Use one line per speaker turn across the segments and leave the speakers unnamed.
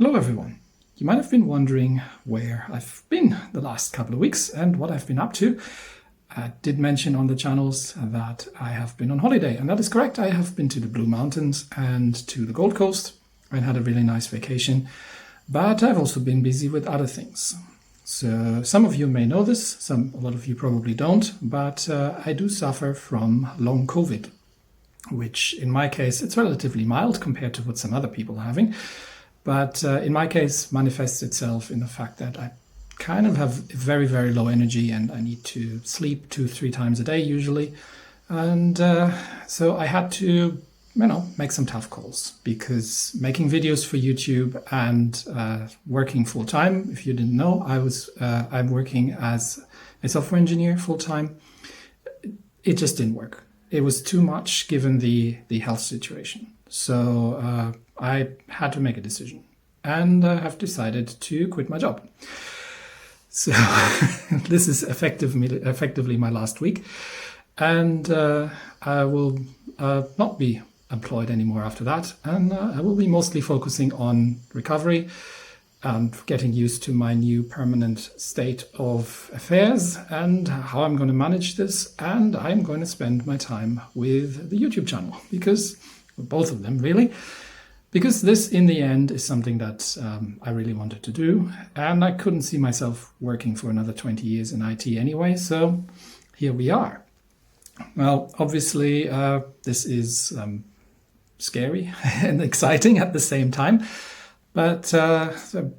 Hello everyone. You might have been wondering where I've been the last couple of weeks and what I've been up to. I did mention on the channels that I have been on holiday, and that is correct. I have been to the Blue Mountains and to the Gold Coast and had a really nice vacation, but I've also been busy with other things. So some of you may know this, a lot of you probably don't, but I do suffer from long COVID, which in my case, it's relatively mild compared to what some other people are having. But in my case, manifests itself in the fact that I kind of have very, very low energy and I need to sleep 2-3 times a day usually. And so I had to, make some tough calls, because making videos for YouTube and working full time, if you didn't know, I'm working as a software engineer full time. It just didn't work. It was too much given the health situation. So I had to make a decision, and I have decided to quit my job. So this is effectively my last week, and I will not be employed anymore after that, and I will be mostly focusing on recovery and getting used to my new permanent state of affairs and how I'm going to manage this. And I'm going to spend my time with the YouTube channel, because both of them really, because this in the end is something that I really wanted to do, and I couldn't see myself working for another 20 years in IT anyway, so here we are. Well, obviously this is scary and exciting at the same time, but so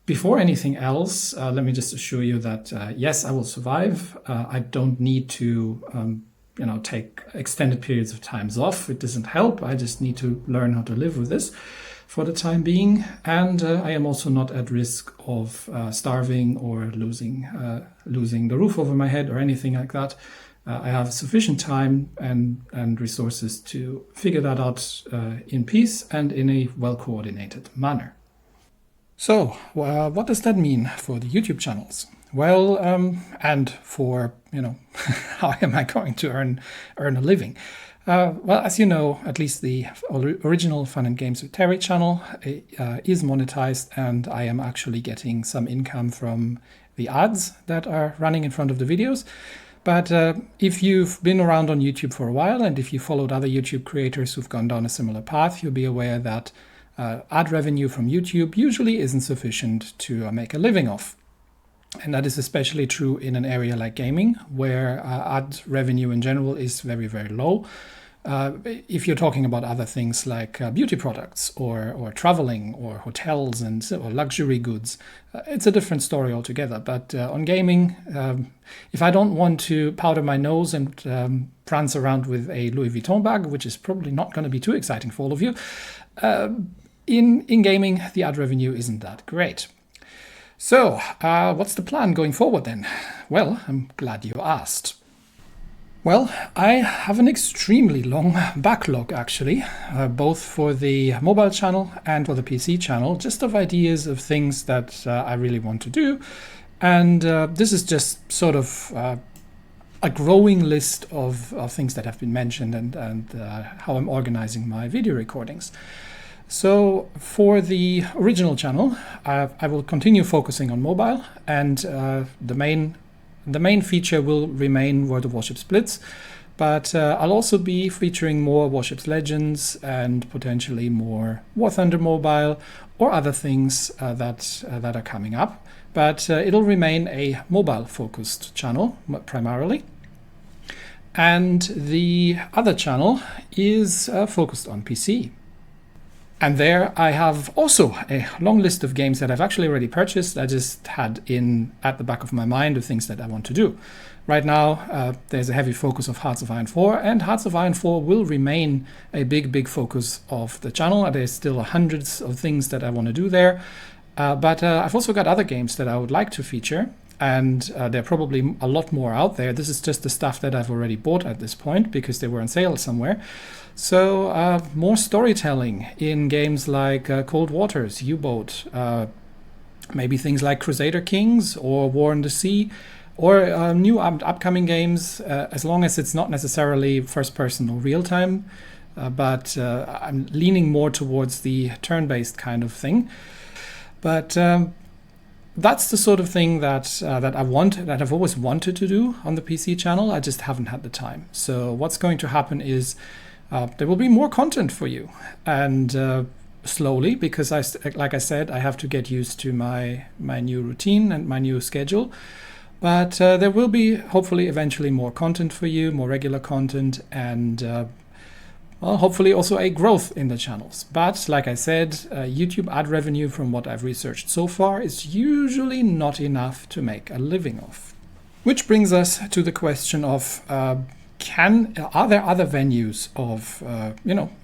before anything else, let me just assure you that yes, I will survive. I don't need to take extended periods of times off. It doesn't help. I just need to learn how to live with this for the time being. And I am also not at risk of starving or losing the roof over my head or anything like that. I have sufficient time and resources to figure that out in peace and in a well-coordinated manner. So what does that mean for the YouTube channels? Well, and for, how am I going to earn a living? Well, as you know, at least the original Fun and Games with Terry channel is monetized, and I am actually getting some income from the ads that are running in front of the videos. But if you've been around on YouTube for a while, and if you followed other YouTube creators who've gone down a similar path, you'll be aware that ad revenue from YouTube usually isn't sufficient to make a living off. And that is especially true in an area like gaming, where ad revenue in general is very, very low. If you're talking about other things like beauty products or traveling or hotels or luxury goods, it's a different story altogether. But on gaming, if I don't want to powder my nose and prance around with a Louis Vuitton bag, which is probably not going to be too exciting for all of you, in gaming, the ad revenue isn't that great. So, what's the plan going forward then? Well, I'm glad you asked. Well, I have an extremely long backlog, actually, both for the mobile channel and for the PC channel, just of ideas of things that I really want to do. And this is just sort of a growing list of things that have been mentioned and how I'm organizing my video recordings. So for the original channel, I will continue focusing on mobile, and the main feature will remain World of Warships Blitz, but I'll also be featuring more Warships Legends and potentially more War Thunder Mobile or other things that are coming up. But it'll remain a mobile-focused channel primarily. And the other channel is focused on PC. And there I have also a long list of games that I've actually already purchased. I just had at the back of my mind of things that I want to do. Right now, there's a heavy focus of Hearts of Iron 4, and Hearts of Iron 4 will remain a big focus of the channel. There's still hundreds of things that I want to do there. But I've also got other games that I would like to feature, and there are probably a lot more out there. This is just the stuff that I've already bought at this point because they were on sale somewhere. So more storytelling in games like Cold Waters, U-Boat, maybe things like Crusader Kings or War in the Sea, or new upcoming games, as long as it's not necessarily first-person or real-time but I'm leaning more towards the turn-based kind of thing. But that's the sort of thing that I've always wanted to do on the PC channel. I just haven't had the time. So what's going to happen is there will be more content for you, and slowly, because like I said, I have to get used to my new routine and my new schedule. But there will be hopefully eventually more content for you, more regular content, and well, hopefully also a growth in the channels. But like I said, YouTube ad revenue, from what I've researched so far, is usually not enough to make a living off. Which brings us to the question of are there other venues of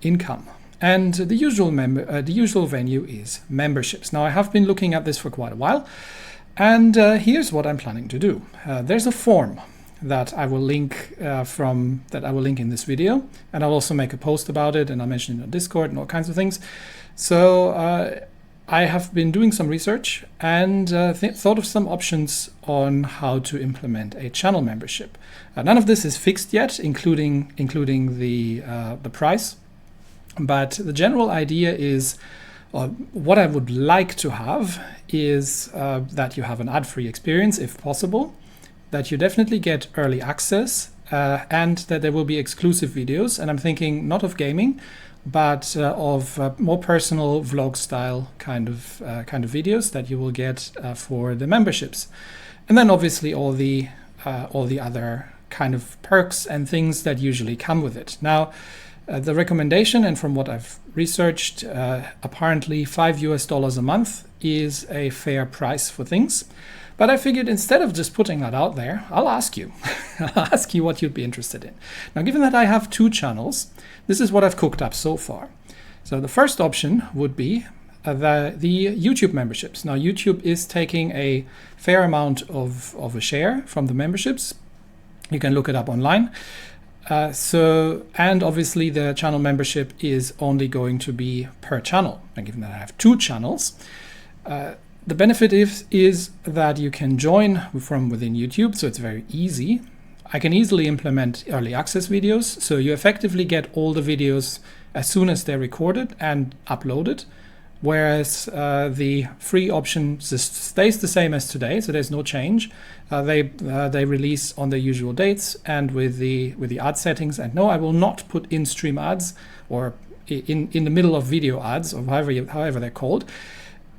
income? And the usual venue is memberships. Now, I have been looking at this for quite a while, and here's what I'm planning to do. There's a form that I will link in this video, and I'll also make a post about it, and I'll mention it on Discord and all kinds of things. So I have been doing some research and thought of some options on how to implement a channel membership. None of this is fixed yet, including the price, but the general idea is what I would like to have is that you have an ad-free experience if possible, that you definitely get early access, and that there will be exclusive videos. And I'm thinking not of gaming, but of more personal vlog style kind of videos that you will get for the memberships. And then obviously all the other kind of perks and things that usually come with it. Now, the recommendation, and from what I've researched, apparently $5 a month is a fair price for things. But I figured instead of just putting that out there, I'll ask you. I'll ask you what you'd be interested in. Now, given that I have 2 channels, this is what I've cooked up so far. So the first option would be the YouTube memberships. Now, YouTube is taking a fair amount of a share from the memberships. You can look it up online. And obviously the channel membership is only going to be per channel. And given that I have 2 channels, the benefit is that you can join from within YouTube, so it's very easy. I can easily implement early access videos, so you effectively get all the videos as soon as they're recorded and uploaded, whereas the free option just stays the same as today, so there's no change. They release on the usual dates and with the ad settings. And no, I will not put in-stream ads or in the middle of video ads, or however they're called,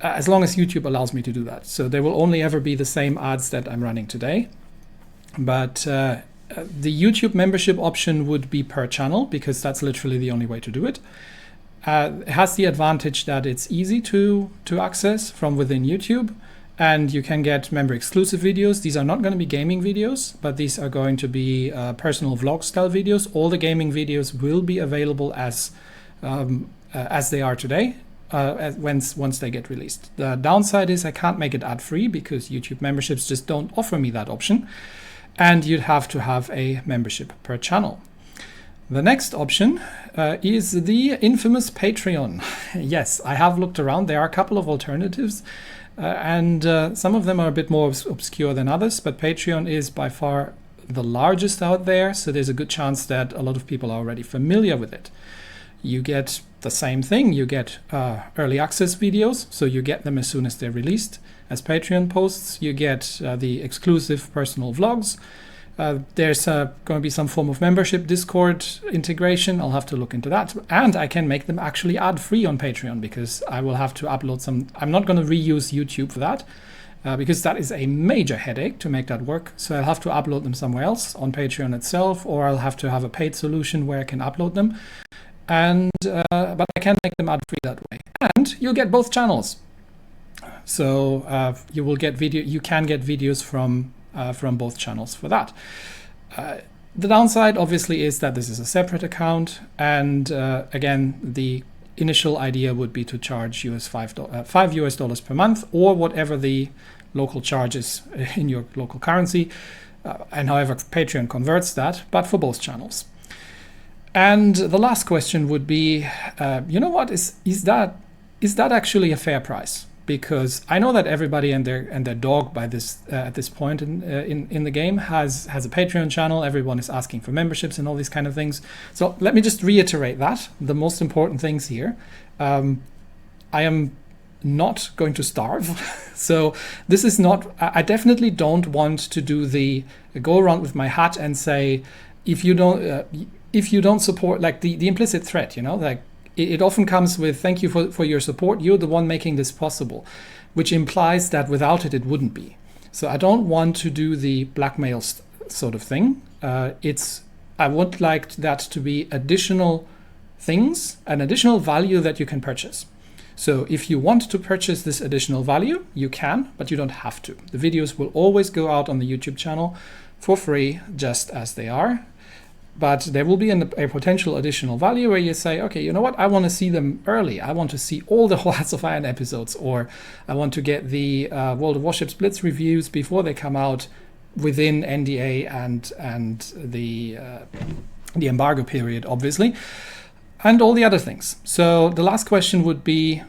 as long as YouTube allows me to do that. So there will only ever be the same ads that I'm running today. But the YouTube membership option would be per channel, because that's literally the only way to do it. It has the advantage that it's easy to access from within YouTube, and you can get member exclusive videos. These are not going to be gaming videos, but these are going to be personal vlog style videos. All the gaming videos will be available as they are today, once they get released. The downside is I can't make it ad free because YouTube memberships just don't offer me that option, and you'd have to have a membership per channel. The next option is the infamous Patreon. Yes, I have looked around. There are a couple of alternatives, and some of them are a bit more obscure than others, but Patreon is by far the largest out there, so there's a good chance that a lot of people are already familiar with it. You get the same thing. You get early access videos, so you get them as soon as they're released as Patreon posts. You get the exclusive personal vlogs. There's going to be some form of membership Discord integration. I'll have to look into that. And I can make them actually ad-free on Patreon, because I will have to upload some. I'm not going to reuse YouTube for that, because that is a major headache to make that work. So I'll have to upload them somewhere else on Patreon itself, or I'll have to have a paid solution where I can upload them. And but I can make them ad-free that way. And you'll get both channels. So you can get videos from both channels for that. The downside obviously is that this is a separate account, and again, the initial idea would be to charge $5 per month, or whatever the local charge is in your local currency, and however Patreon converts that, but for both channels. And the last question would be, is that actually a fair price? because I know that everybody and their dog by this at this point in the game has a Patreon channel. Everyone is asking for memberships and all these kind of things. So let me just reiterate that the most important things here. I am not going to starve. So this is not, I definitely don't want to do the go around with my hat and say, if you don't support, like the implicit threat, you know, like it often comes with thank you for your support. You're the one making this possible, which implies that without it, it wouldn't be. So I don't want to do the blackmail sort of thing. I would like that to be additional things, an additional value that you can purchase. So if you want to purchase this additional value, you can, but you don't have to. The videos will always go out on the YouTube channel for free, just as they are. But there will be a potential additional value where you say, okay, you know what? I want to see them early. I want to see all the Hearts of Iron episodes, or I want to get the World of Warships Blitz reviews before they come out within NDA and the embargo period, obviously, and all the other things. So the last question would be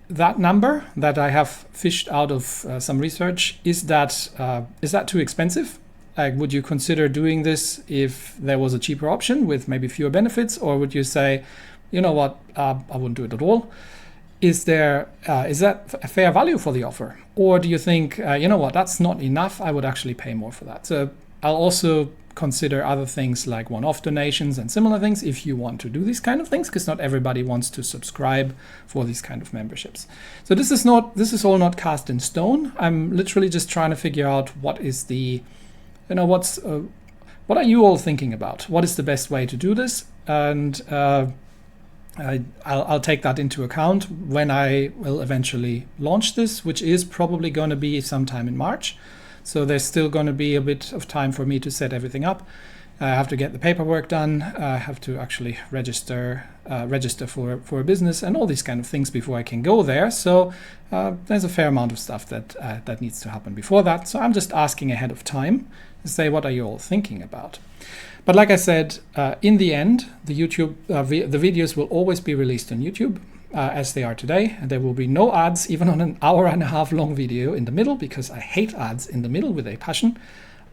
that number that I have fished out of some research. Is that too expensive? Would you consider doing this if there was a cheaper option with maybe fewer benefits, or would you say, you know what, I wouldn't do it at all? Is that a fair value for the offer, or do you think, you know what, that's not enough? I would actually pay more for that. So I'll also consider other things like one-off donations and similar things if you want to do these kind of things, because not everybody wants to subscribe for these kind of memberships. So this is all not cast in stone. I'm literally just trying to figure out what is the, you know, what are you all thinking about? What is the best way to do this? And I'll take that into account when I will eventually launch this, which is probably going to be sometime in March. So there's still going to be a bit of time for me to set everything up. I have to get the paperwork done. I have to actually register for a business and all these kind of things before I can go there. So there's a fair amount of stuff that needs to happen before that. So I'm just asking ahead of time to say, what are you all thinking about? But like I said, in the end, the videos will always be released on YouTube as they are today. And there will be no ads, even on an hour and a half long video in the middle, because I hate ads in the middle with a passion.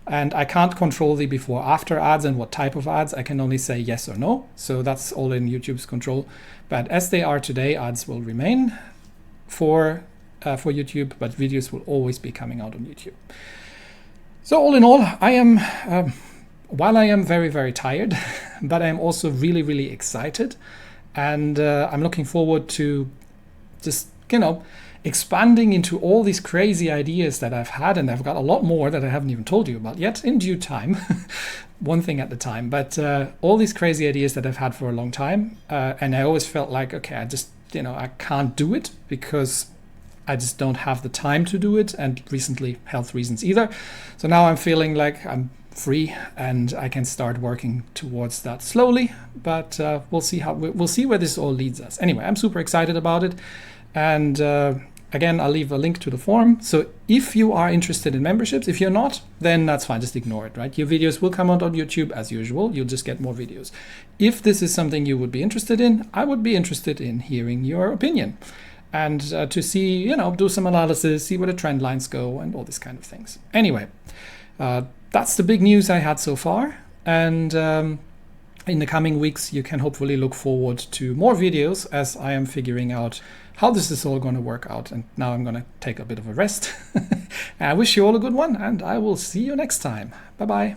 And I can't control the before after ads and what type of ads. I can only say yes or no. So that's all in YouTube's control. But as they are today, ads will remain for YouTube, but videos will always be coming out on YouTube. So all in all, I am, while I am very, very tired, but I am also really, really excited. And I'm looking forward to just, you know, expanding into all these crazy ideas that I've had, and I've got a lot more that I haven't even told you about yet, in due time, one thing at a time. But all these crazy ideas that I've had for a long time, and I always felt like, okay, I just, you know, I can't do it because I just don't have the time to do it, and recently health reasons either. So now I'm feeling like I'm free and I can start working towards that slowly, but we'll see where this all leads us. Anyway, I'm super excited about it. And again, I'll leave a link to the forum. So if you are interested in memberships, if you're not, then that's fine. Just ignore it, right? Your videos will come out on YouTube as usual. You'll just get more videos. If this is something you would be interested in, I would be interested in hearing your opinion and to see, you know, do some analysis, see where the trend lines go and all these kind of things. Anyway, that's the big news I had so far. And in the coming weeks, you can hopefully look forward to more videos as I am figuring out how this is all going to work out. And now I'm going to take a bit of a rest. I wish you all a good one, and I will see you next time. Bye-bye.